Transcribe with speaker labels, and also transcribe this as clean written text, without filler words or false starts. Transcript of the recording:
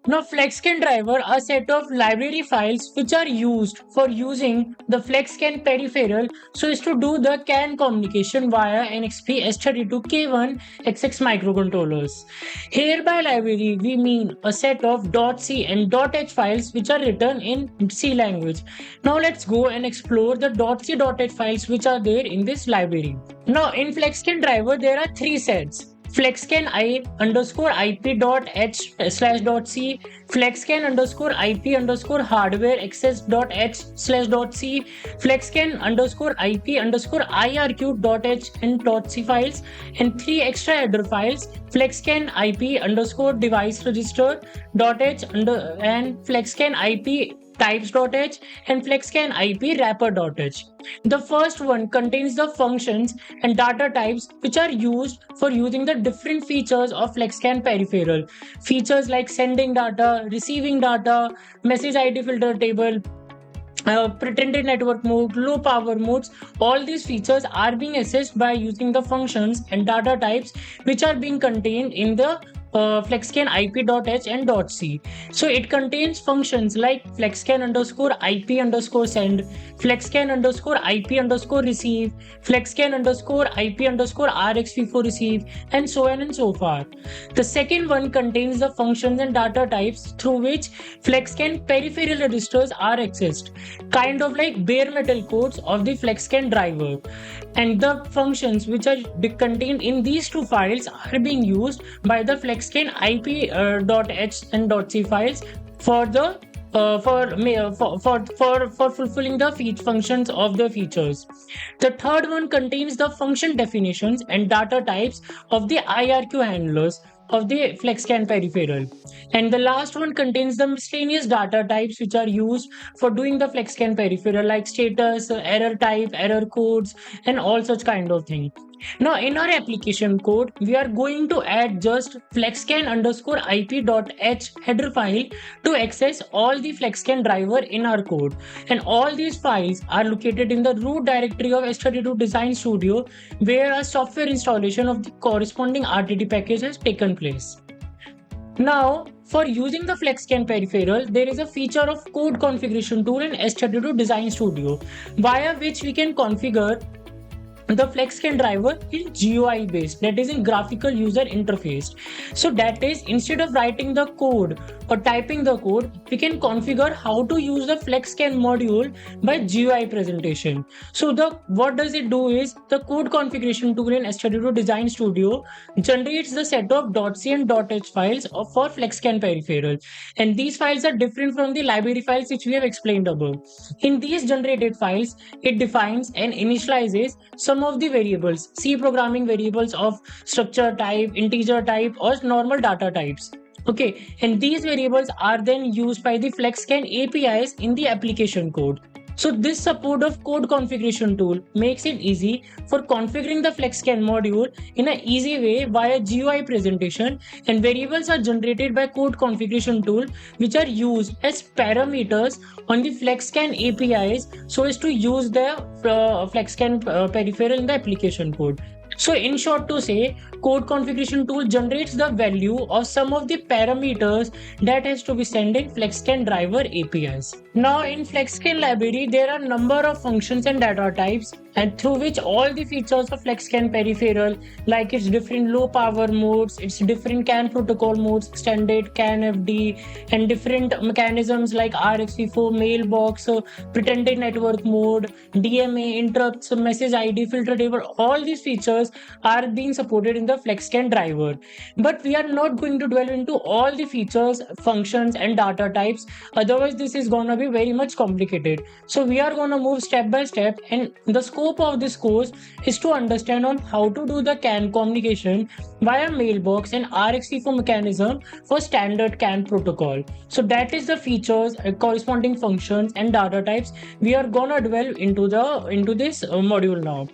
Speaker 1: Now, FlexCAN driver are a set of library files which are used for using the FlexCAN peripheral so as to do the CAN communication via NXP S32K1 XX microcontrollers. Here by library we mean a set of .c and .h files which are written in C language. Now let's go and explore the .c .h files which are there in this library. Now in FlexCAN driver there are three sets. FlexCAN I underscore IP dot H slash dot C, FlexCAN underscore IP underscore hardware access dot H slash dot C, FlexCAN underscore IP underscore IRQ dot H and dot C files, and three extra header files, FlexCAN IP underscore device register dot H and FlexCAN IP types.h and FlexCAN IP wrapper.h. The first one contains the functions and data types which are used for using the different features of FlexCAN peripheral. Features like sending data, receiving data, message ID filter table, pretended network mode, low power modes, all these features are being accessed by using the functions and data types which are being contained in the FlexCAN IP.h and .c. So it contains functions like FlexCAN underscore IP underscore send, FlexCAN underscore IP underscore receive, FlexCAN underscore IP underscore RxV4 receive, and so on and so forth. The second one contains the functions and data types through which FlexCAN peripheral registers are accessed, kind of like bare metal codes of the FlexCAN driver. And the functions which are contained in these two files are being used by the FlexCAN IP.h and .c files for the for fulfilling the functions of the features. The third one contains the function definitions and data types of the IRQ handlers of the FlexCAN peripheral. And the last one contains the miscellaneous data types which are used for doing the FlexCAN peripheral, like status, error type, error codes, and all such kind of thing. Now in our application code, we are going to add just FlexCAN underscore IP.h header file to access all the FlexCAN driver in our code. And all these files are located in the root directory of S32 Design Studio, where a software installation of the corresponding RTT package has taken place. Now, for using the FlexCAN peripheral, there is a feature of code configuration tool in S32 Design Studio, via which we can configure the FlexCAN driver is GUI based, that is in graphical user interface. So that is, instead of writing the code or typing the code, we can configure how to use the FlexCAN module by GUI presentation. So what does it do is, the code configuration tool in S32 Design Studio generates the set of .c and .h files for FlexCAN peripheral, and these files are different from the library files which we have explained above. In these generated files, it defines and initializes some of the variables, C programming variables of structure type, integer type, or normal data types. Okay, and these variables are then used by the FlexCAN APIs in the application code. So this support of code configuration tool makes it easy for configuring the FlexCAN module in an easy way via GUI presentation, and variables are generated by code configuration tool which are used as parameters on the FlexCAN APIs so as to use the FlexCAN peripheral in the application code. So in short to say, code configuration tool generates the value of some of the parameters that has to be sent in FlexCAN driver APIs. Now in FlexCAN library, there are number of functions and data types, and through which all the features of FlexCAN peripheral, like its different low power modes, its different CAN protocol modes, extended CAN FD, and different mechanisms like RxV4, mailbox, pretended network mode, DMA, interrupts, message ID, filter table, all these features are being supported in the FlexCAN driver. But we are not going to dwell into all the features, functions, and data types, otherwise this is gonna be very much complicated. So we are gonna move step by step, and the scope of this course is to understand on how to do the CAN communication via mailbox and RxV4 mechanism for standard CAN protocol. So that is the features, corresponding functions, and data types we are gonna dwell into this module now.